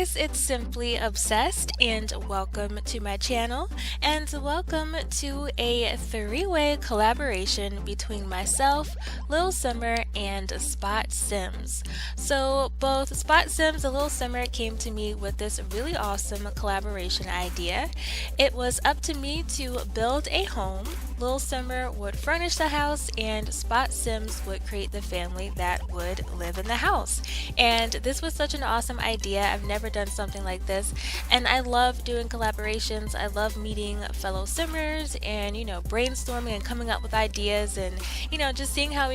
guys, it's Simply Obsessed and welcome to my channel and welcome to a three-way collaboration between myself, Lil Simmer, and Spotsims. So both Spotsims and Lil Simmer came to me with this really awesome collaboration idea. It was up to me to build a home. Lil Simmer would furnish the house and Spotsims would create the family that would live in the house. And this was such an awesome idea. I've never done something like this, and I love doing collaborations. I love meeting fellow simmers and brainstorming and coming up with ideas and just seeing how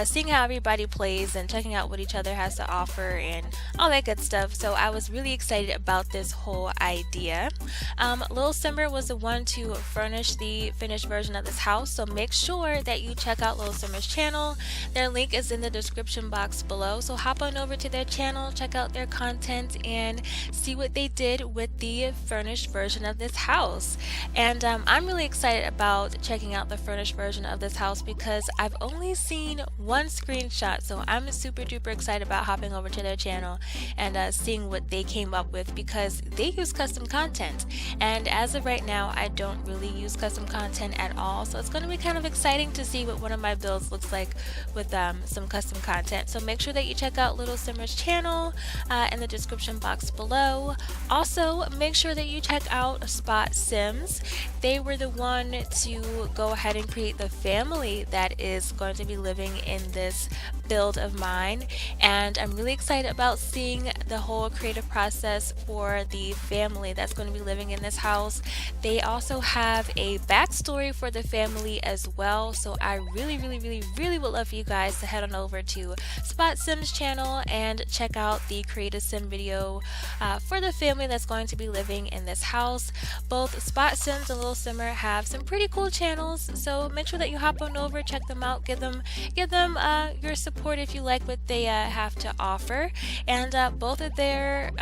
seeing how everybody plays and checking out what each other has to offer and all that good stuff. So I was really excited about this whole idea. Lil Simmer was the one to furnish the finished version of this house, so make sure that you check out Lil Simmer's channel. Their link is in the description box below, so hop on over to their channel, check out their content, and see what they did with the furnished version of this house. And I'm really excited about checking out the furnished version of this house because I've only seen one screenshot, so I'm super duper excited about hopping over to their channel and seeing what they came up with because they use custom content, and as of right now I don't really use custom content at all, so it's going to be kind of exciting to see what one of my builds looks like with some custom content. So make sure that you check out Lil Simmer's channel in the description box below. Also make sure that you check out Spotsims. They were the one to go ahead and create the family that is going to be living in this build of mine, and I'm really excited about seeing the whole creative process for the family that's going to be living in this house. They also have a backstory for the family as well, so I really would love for you guys to head on over to Spotsims channel and check out the creative sim video for the family that's going to be living in this house. Both Spotsims and Lil Simmer have some pretty cool channels, so make sure that you hop on over, check them out, give them your support if you like what they have to offer. And both of their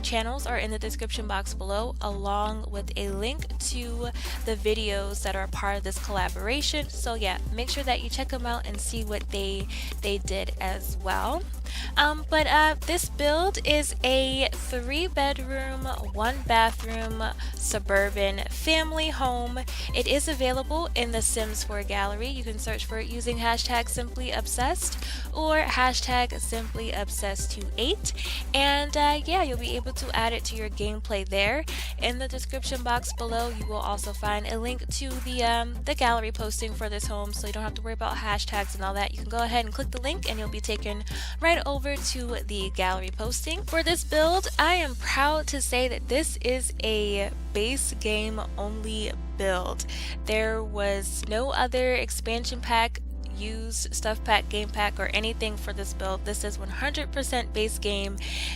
channels are in the description box below, along with a link to the videos that are part of this collaboration. So yeah, make sure that you check them out and see what they did as well. But this build is a 3-bedroom, 1-bathroom suburban family home. It is available in the Sims 4 gallery. You can search for it using hashtag #SimplyObsessed or hashtag #SimplyObsessed28, and yeah, you'll be able to add it to your gameplay there. In the description box below you will also find a link to the gallery posting for this home, so you don't have to worry about hashtags and all that. You can go ahead and click the link and you'll be taken right over to the gallery posting. For this build, I am proud to say that this is a base game only build. There was no other expansion pack, used stuff pack, game pack, or anything for this build. This is 100% base game,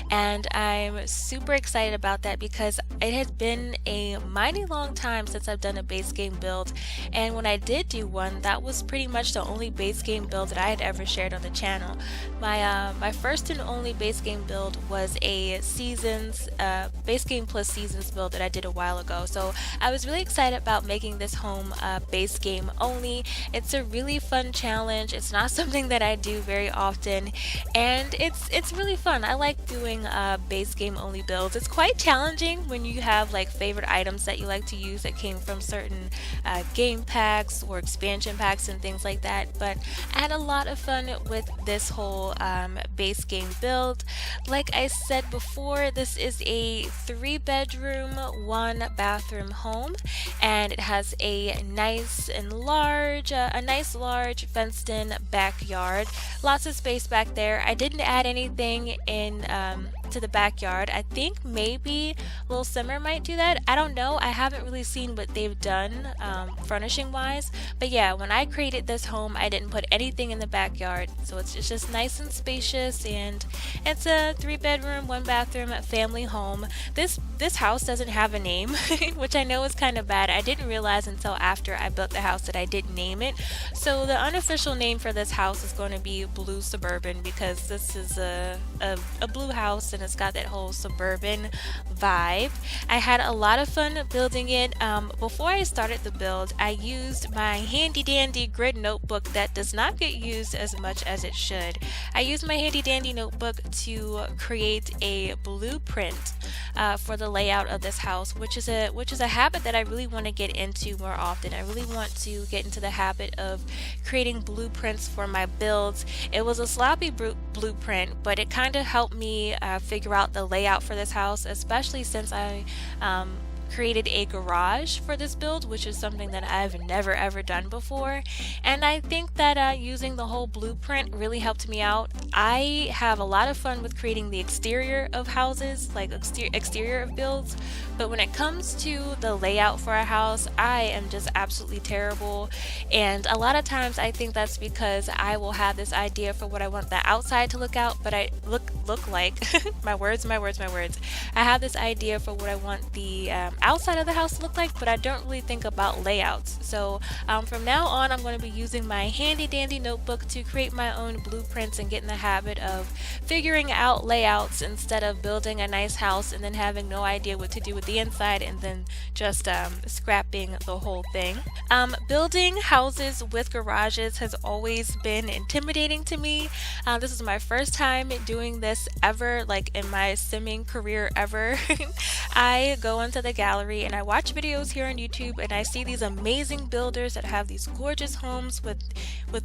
and I'm super excited about that because it has been a mighty long time since I've done a base game build, and when I did do one, that was pretty much the only base game build that I had ever shared on the channel. My first and only base game build was a seasons base game plus seasons build that I did a while ago, so I was really excited about making this home base game only. It's a really fun challenge. It's not something that I do very often, and it's really fun. I like doing base game only builds. It's quite challenging when you have like favorite items that you like to use that came from certain game packs or expansion packs and things like that, but I had a lot of fun with this whole base game build. Like I said before, this is a 3-bedroom, 1-bathroom home, and it has a nice large fenced in backyard. Lots of space back there. I didn't add anything in to the backyard. I think maybe Lil Simmer might do that. I don't know. I haven't really seen what they've done furnishing wise, but yeah, when I created this home I didn't put anything in the backyard, so it's just nice and spacious, and it's a 3-bedroom, 1-bathroom family home. This house doesn't have a name which I know is kind of bad. I didn't realize until after I built the house that I didn't name it, so the unofficial name for this house is going to be Blue Suburban because this is a blue house, and it's got that whole suburban vibe. I had a lot of fun building it. Before I started the build, I used my handy dandy grid notebook that does not get used as much as it should. I used my handy dandy notebook to create a blueprint for the layout of this house, which is a habit that I really want to get into more often. I really want to get into the habit of creating blueprints for my builds. It was a sloppy blueprint, but it kind of helped me figure out the layout for this house, especially since I created a garage for this build, which is something that I've never ever done before. And I think that using the whole blueprint really helped me out. I have a lot of fun with creating the exterior of houses, like exterior of builds, but when it comes to the layout for a house, I am just absolutely terrible. And a lot of times I think that's because I will have this idea for what I want the outside to look look like. my words. I have this idea for what I want the outside of the house to look like, but I don't really think about layouts. So from now on, I'm going to be using my handy dandy notebook to create my own blueprints and get in the habit of figuring out layouts instead of building a nice house and then having no idea what to do with the inside and then just scrapping the whole thing. Building houses with garages has always been intimidating to me. This is my first time doing this ever, like in my simming career ever. I go into the gallery and I watch videos here on YouTube and I see these amazing builders that have these gorgeous homes with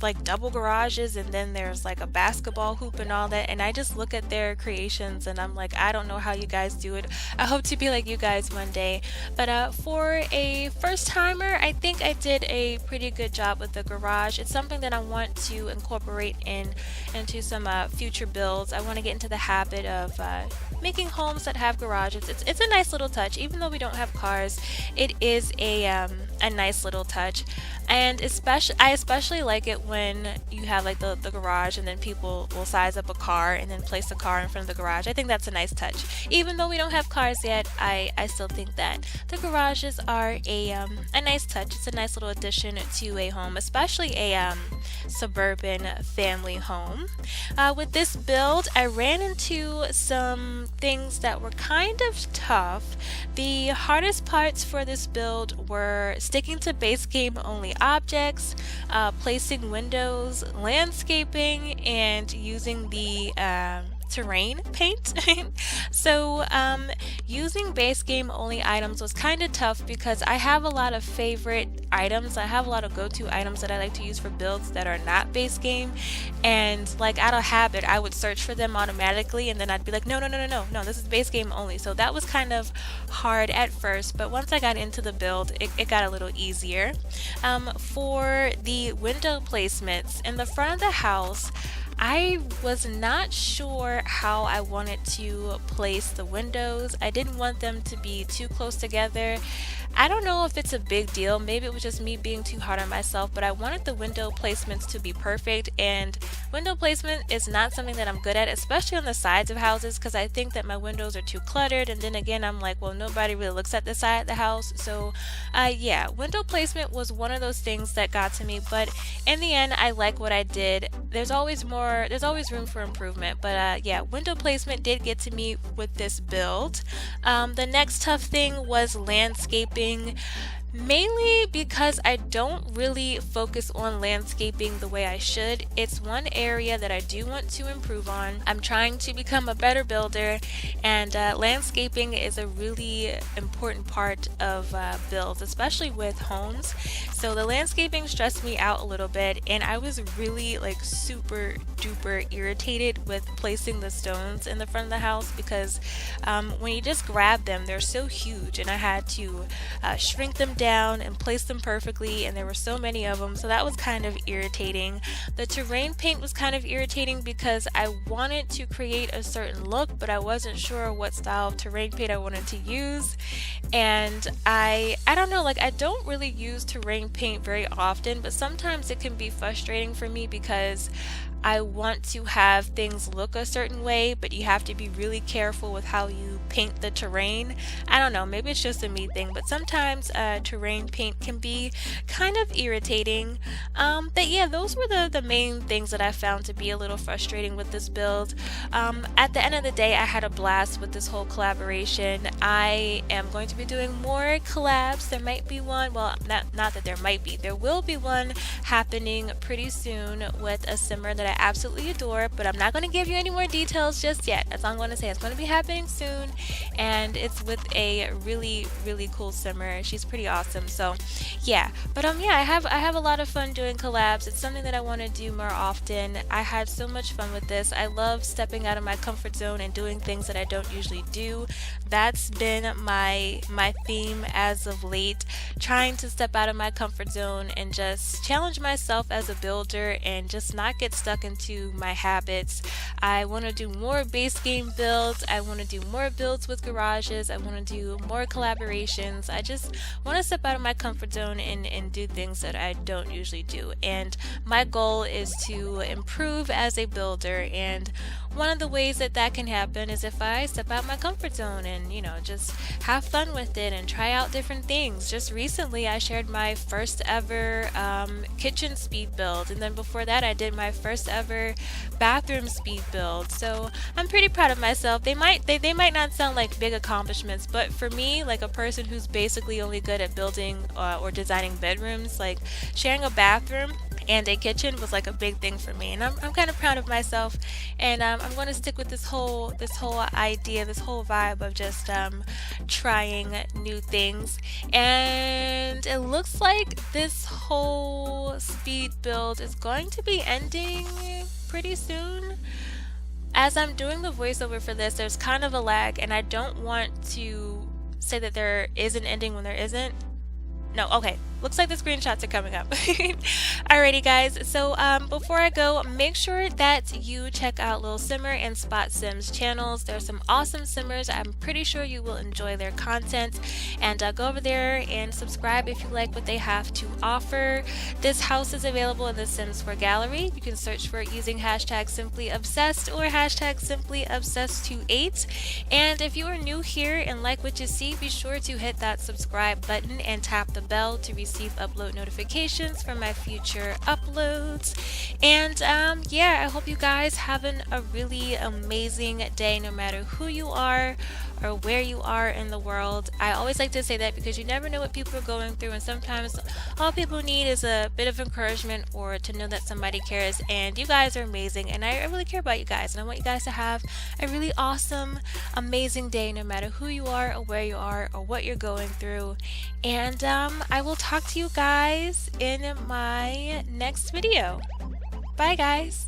like double garages, and then there's like a basketball hoop and all that, and I just look at their creations and I'm like, I don't know how you guys do it. I hope to be like you guys one day. But for a first timer, I think I did a pretty good job with the garage. It's something that I want to incorporate into some future builds. I want to get into the habit of making homes that have garages. It's a nice little touch. Even though we don't have cars, it is a nice little touch. And I especially like it when you have like the garage and then people will size up a car and then place a car in front of the garage. I think that's a nice touch. Even though we don't have cars yet, I still think that the garages are a nice touch. It's a nice little addition to a home, especially a suburban family home. With this build, I ran into some things that were kind of tough. The hardest parts for this build were sticking to base game only objects, placing windows, landscaping, and using the terrain paint. So using base game only items was kind of tough because I have a lot of favorite items. I have a lot of go-to items that I like to use for builds that are not base game, and like out of habit I would search for them automatically and then I'd be like, no, this is base game only. So that was kind of hard at first, but once I got into the build, it got a little easier. For the window placements in the front of the house, I was not sure how I wanted to place the windows. I didn't want them to be too close together. I don't know if it's a big deal. Maybe it was just me being too hard on myself, but I wanted the window placements to be perfect, and window placement is not something that I'm good at, especially on the sides of houses, because I think that my windows are too cluttered, and then again I'm like, well, nobody really looks at the side of the house. So yeah, window placement was one of those things that got to me, but in the end I like what I did. There's always room for improvement, but yeah, window placement did get to me with this build. The next tough thing was landscaping, mainly because I don't really focus on landscaping the way I should. It's one area that I do want to improve on. I'm trying to become a better builder, and landscaping is a really important part of builds, especially with homes. So the landscaping stressed me out a little bit, and I was really like super duper irritated with placing the stones in the front of the house because when you just grab them, they're so huge, and I had to shrink them down and place them perfectly, and there were so many of them, so that was kind of irritating. The terrain paint was kind of irritating because I wanted to create a certain look, but I wasn't sure what style of terrain paint I wanted to use, and I don't know, like I don't really use terrain paint very often, but sometimes it can be frustrating for me because I want to have things look a certain way, but you have to be really careful with how you paint the terrain. I don't know, maybe it's just a me thing, but sometimes terrain paint can be kind of irritating. But yeah, those were the main things that I found to be a little frustrating with this build. At the end of the day, I had a blast with this whole collaboration. I am going to be doing more collabs. There might be one, well, not that there might be, there will be one happening pretty soon with a simmer that I absolutely adore, but I'm not going to give you any more details just yet. That's all I'm going to say. It's going to be happening soon, and it's with a really, really cool simmer. She's pretty awesome. So yeah, but yeah, I have a lot of fun doing collabs. It's something that I want to do more often. I had so much fun with this. I love stepping out of my comfort zone and doing things that I don't usually do. That's been my theme as of late, trying to step out of my comfort zone and just challenge myself as a builder and just not get stuck into my habits. I want to do more base game builds. I want to do more builds with garages. I want to do more collaborations. I just want to step out of my comfort zone and do things that I don't usually do. And my goal is to improve as a builder, and one of the ways that that can happen is if I step out my comfort zone and, you know, just have fun with it and try out different things. Just recently I shared my first ever kitchen speed build, and then before that I did my first ever bathroom speed build. So I'm pretty proud of myself. They might not sound like big accomplishments, but for me, like a person who's basically only good at building or designing bedrooms, like sharing a bathroom and a kitchen was like a big thing for me, and I'm kind of proud of myself. And I'm going to stick with this whole idea, this whole vibe of just trying new things. And it looks like this whole speed build is going to be ending pretty soon. As I'm doing the voiceover for this, there's kind of a lag, and I don't want to say that there is an ending when there isn't. No, okay. Looks like the screenshots are coming up. Alrighty guys, so before I go, make sure that you check out Lil Simmer and Spotsims channels. There's some awesome simmers. I'm pretty sure you will enjoy their content, and go over there and subscribe if you like what they have to offer. This house is available in the Sims 4 gallery. You can search for it using hashtag #SimplyObsessed or hashtag #SimplyObsessed28. And if you are new here and like what you see, be sure to hit that subscribe button and tap the bell to receive upload notifications from my future uploads. And yeah, I hope you guys having a really amazing day, no matter who you are or where you are in the world. I always like to say that because you never know what people are going through, and sometimes all people need is a bit of encouragement or to know that somebody cares. And you guys are amazing, and I really care about you guys, and I want you guys to have a really awesome, amazing day, no matter who you are or where you are or what you're going through. And I will talk to you guys in my next video. Bye guys.